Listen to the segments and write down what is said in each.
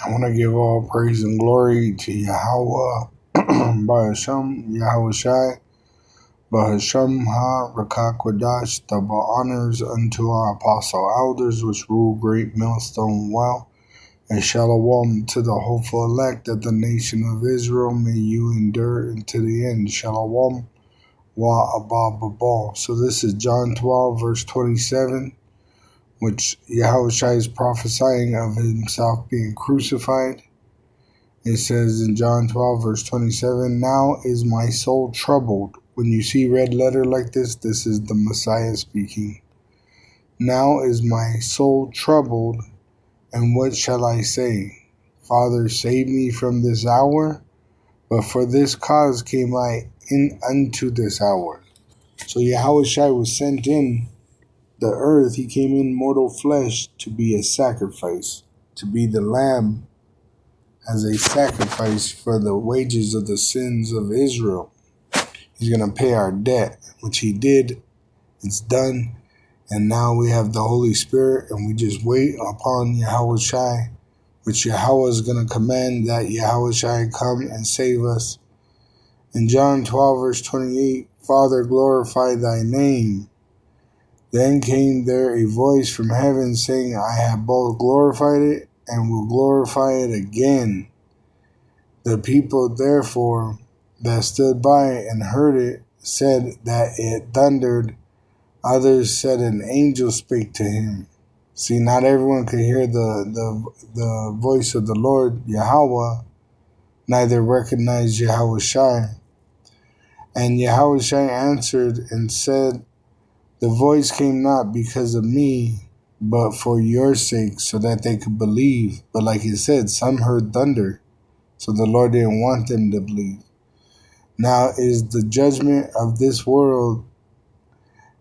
I want to give all praise and glory to Yahweh, Ba'ashem, Yahawashi, Ba'ashem Ha, Rakakwadash, double honors unto our apostle elders, which rule great millstone well, and shalom to the hopeful elect of the nation of Israel. May you endure unto the end. Shalom, wa abba babal. So this is John 12, verse 27, which Yahawashi is prophesying of himself being crucified. It says in John 12, verse 27, now is my soul troubled. When you see red letter like this is the Messiah speaking. Now is my soul troubled, and what shall I say? Father, save me from this hour, but for this cause came I in unto this hour. So Yahawashi was sent in the earth. He came in mortal flesh to be a sacrifice, to be the lamb as a sacrifice for the wages of the sins of Israel. He's going to pay our debt, which he did. It's done. And now we have the Holy Spirit, and we just wait upon Yahawashi, which Yahweh is going to command that Yahawashi come and save us. In John 12, verse 28, Father, glorify thy name. Then came there a voice from heaven saying, I have both glorified it and will glorify it again. The people, therefore, that stood by and heard it said that it thundered. Others said an angel spake to him. See, not everyone could hear the voice of the Lord, Yahweh, neither recognized Yahawashi. And Yahawashi answered and said, the voice came not because of me, but for your sake, so that they could believe. But like he said, some heard thunder, so the Lord didn't want them to believe. Now is the judgment of this world.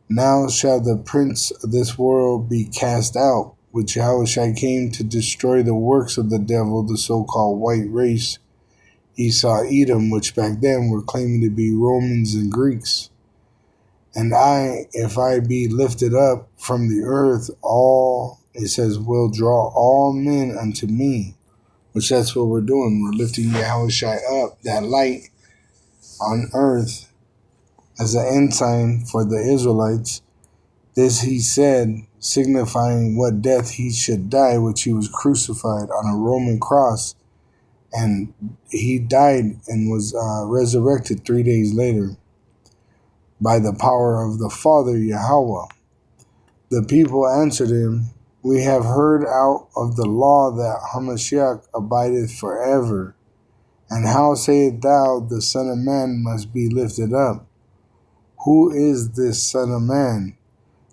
Now shall the prince of this world be cast out, which Yahawashi came to destroy the works of the devil, the so-called white race, Esau, Edom, which back then were claiming to be Romans and Greeks. And I, if I be lifted up from the earth, it says, will draw all men unto me. Which that's what we're doing. We're lifting Yahawashi up, that light on earth, as an ensign for the Israelites. This he said, signifying what death he should die, which he was crucified on a Roman cross. And he died and was resurrected 3 days later by the power of the Father, Yahweh. The people answered him, we have heard out of the law that Hamashiach abideth forever. And how sayest thou the Son of Man must be lifted up? Who is this Son of Man?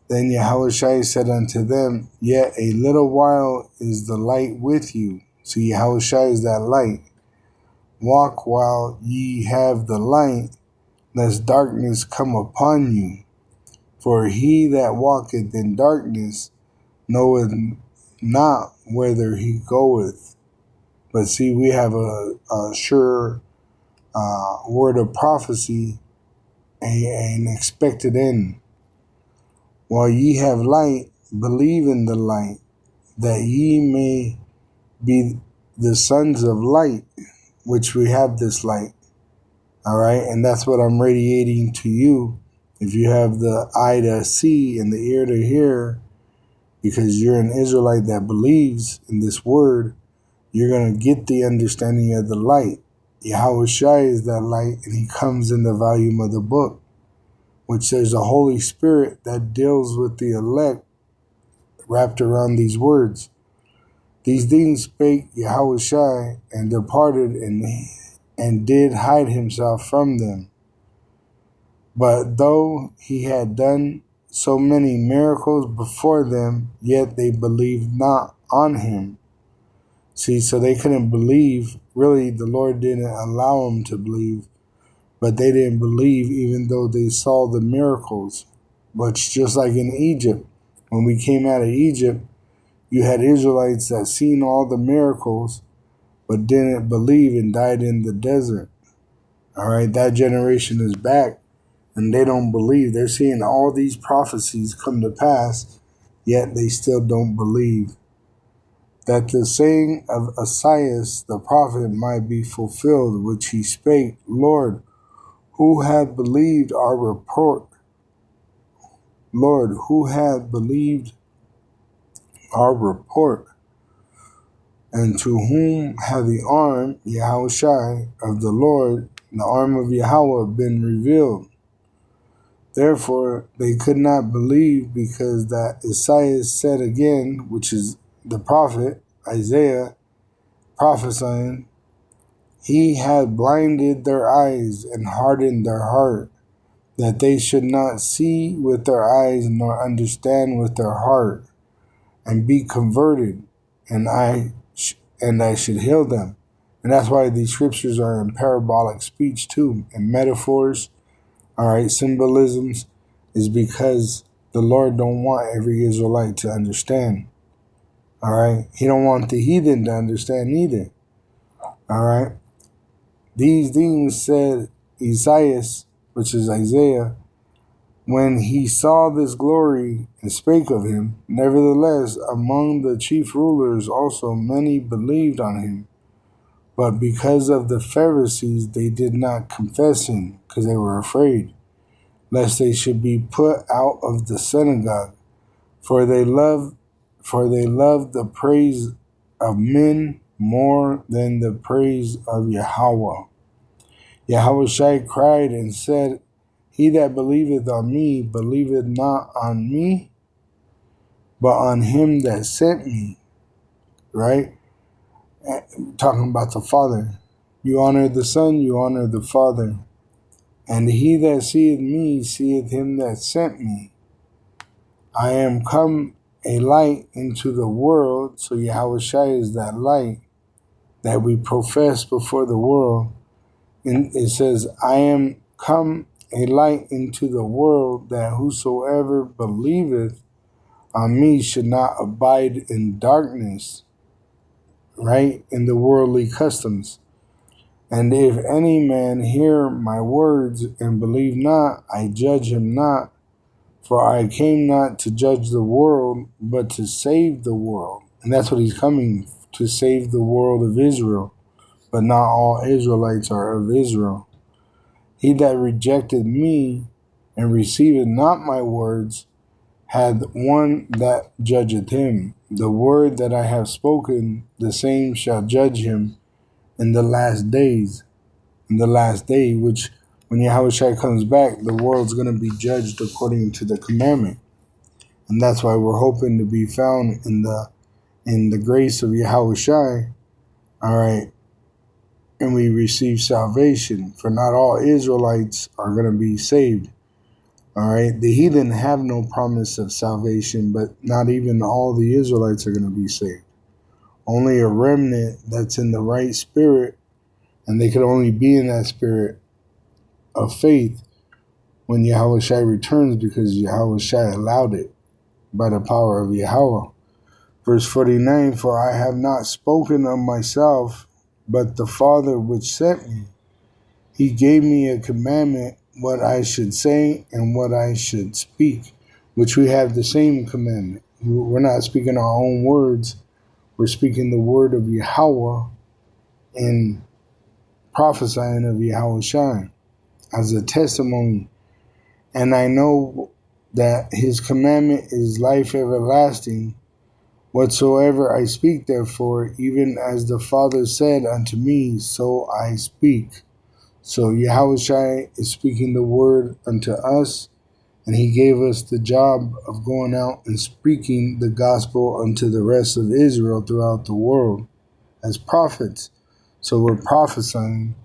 Then Yahawashi said unto them, yet a little while is the light with you. So Yahawashi is that light. Walk while ye have the light, lest darkness come upon you. For he that walketh in darkness knoweth not whither he goeth. But see, we have a sure word of prophecy, an expected end. While ye have light, believe in the light, that ye may be the sons of light, which we have this light. All right, and that's what I'm radiating to you. If you have the eye to see and the ear to hear, because you're an Israelite that believes in this word, you're going to get the understanding of the light. Yahawashi is that light, and he comes in the volume of the book, which there's a Holy Spirit that deals with the elect wrapped around these words. These things spake Yahawashi, and departed and did hide himself from them. But though he had done so many miracles before them, yet they believed not on him. See, so they couldn't believe. Really, the Lord didn't allow them to believe, but they didn't believe even though they saw the miracles. But it's just like in Egypt. When we came out of Egypt, you had Israelites that seen all the miracles, but didn't believe and died in the desert. All right, that generation is back. And they don't believe. They're seeing all these prophecies come to pass, yet they still don't believe. that the saying of Esaias the prophet might be fulfilled, which he spake, Lord, who hath believed our report? Lord, who hath believed our report? And to whom hath the arm, Yahawashi, of the Lord, the arm of Yahweh, been revealed? Therefore they could not believe, because that Esaias said again, which is the prophet Isaiah prophesying, he had blinded their eyes and hardened their heart, that they should not see with their eyes nor understand with their heart, and be converted, and I should heal them. And that's why these scriptures are in parabolic speech too, and metaphors, all right, symbolisms, is because the Lord don't want every Israelite to understand. All right, he don't want the heathen to understand either. All right, these things said Esaias, which is Isaiah, when he saw this glory and spake of him. Nevertheless, among the chief rulers also many believed on him. But because of the Pharisees, they did not confess him, because they were afraid, lest they should be put out of the synagogue. For they loved the praise of men more than the praise of Yahweh. Yahawashi cried and said, He that believeth on me, believeth not on me, but on him that sent me. Right? Talking about the Father. You honor the Son, you honor the Father. And he that seeth me, seeth him that sent me. I am come a light into the world. So Yahawashi is that light that we profess before the world. And it says, I am come a light into the world, that whosoever believeth on me should not abide in darkness, right? In the worldly customs. And if any man hear my words and believe not, I judge him not. For I came not to judge the world, but to save the world. And that's what he's coming, to save the world of Israel. But not all Israelites are of Israel. He that rejected me and receiveth not my words hath one that judgeth him. The word that I have spoken, the same shall judge him in the last days. In the last day, which when Yahawashi comes back, the world's going to be judged according to the commandment. And that's why we're hoping to be found in the grace of Yahawashi, all right, and we receive salvation. For not all Israelites are going to be saved, all right. The heathen have no promise of salvation, but not even all the Israelites are going to be saved. Only a remnant that's in the right spirit, and they could only be in that spirit of faith when Yahawashi returns, because Yahawashi allowed it by the power of Yahweh. Verse 49, For I have not spoken of myself, but the Father which sent me. He gave me a commandment, what I should say and what I should speak, which we have the same commandment. We're not speaking our own words. We're speaking the word of Yahweh and prophesying of Yahawashi as a testimony. And I know that his commandment is life everlasting. Whatsoever I speak, therefore, even as the Father said unto me, so I speak. So Yahawashi is speaking the word unto us, and he gave us the job of going out and speaking the gospel unto the rest of Israel throughout the world as prophets. So we're prophesying.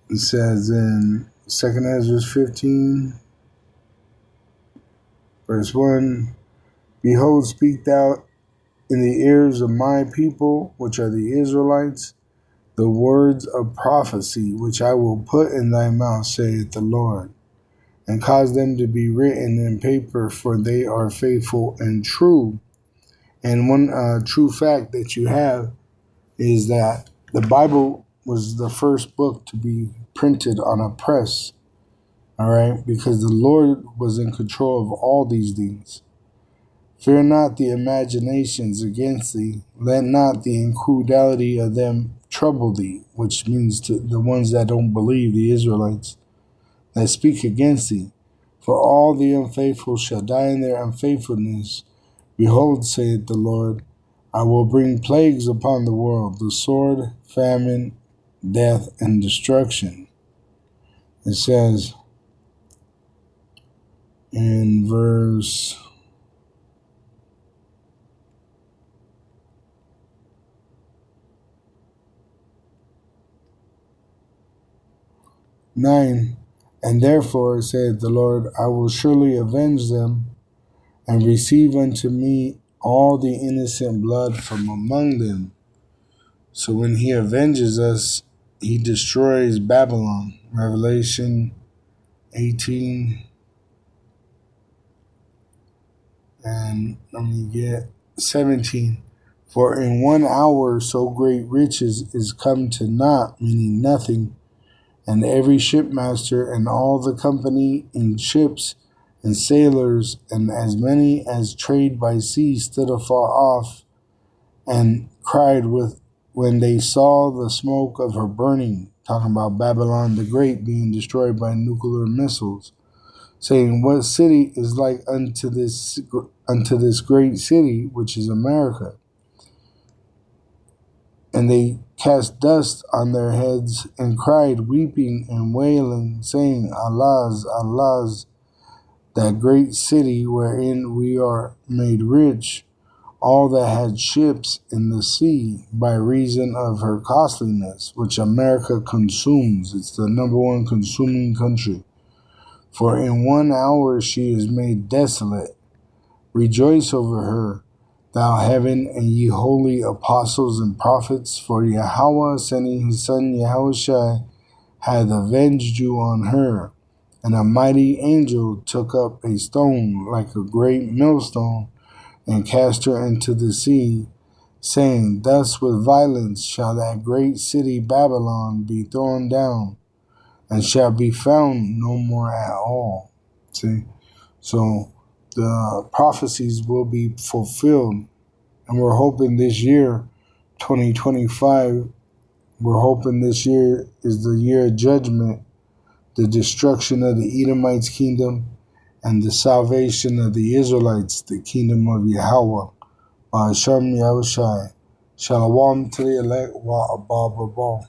It says in 2 Ezra 15, verse 1, Behold, speak thou in the ears of my people, which are the Israelites, the words of prophecy, which I will put in thy mouth, saith the Lord, and cause them to be written in paper, for they are faithful and true. And one true fact that you have is that the Bible was the first book to be printed on a press, all right, because the Lord was in control of all these things. Fear not the imaginations against thee. Let not the incredulity of them trouble thee, which means to the ones that don't believe, the Israelites, that speak against thee. For all the unfaithful shall die in their unfaithfulness. Behold, saith the Lord, I will bring plagues upon the world, the sword, famine, death, and destruction. It says in verse 9, and therefore, saith the Lord, I will surely avenge them, and receive unto me all the innocent blood from among them. So when he avenges us, he destroys Babylon. Revelation 18, and let me get 17. For in 1 hour so great riches is come to naught, meaning nothing, and every shipmaster and all the company in ships and sailors and as many as trade by sea stood afar off and cried with when they saw the smoke of her burning, talking about Babylon the Great being destroyed by nuclear missiles, saying, what city is like unto this great city, which is America? And they cast dust on their heads and cried, weeping and wailing, saying, Alas, alas, that great city wherein we are made rich, all that had ships in the sea, by reason of her costliness, which America consumes. It's the number one consuming country. For in 1 hour she is made desolate. Rejoice over her, thou heaven, and ye holy apostles and prophets, for Yahweh, sending his son Yahawashi, hath avenged you on her. And a mighty angel took up a stone like a great millstone, and cast her into the sea, saying, thus with violence shall that great city Babylon be thrown down, and shall be found no more at all. See? So the prophecies will be fulfilled. And we're hoping this year, 2025, we're hoping this year is the year of judgment, the destruction of the Edomites' kingdom, and the salvation of the Israelites, the kingdom of Yahweh. Hashem Yahushai. Shalom to the elect wa abba.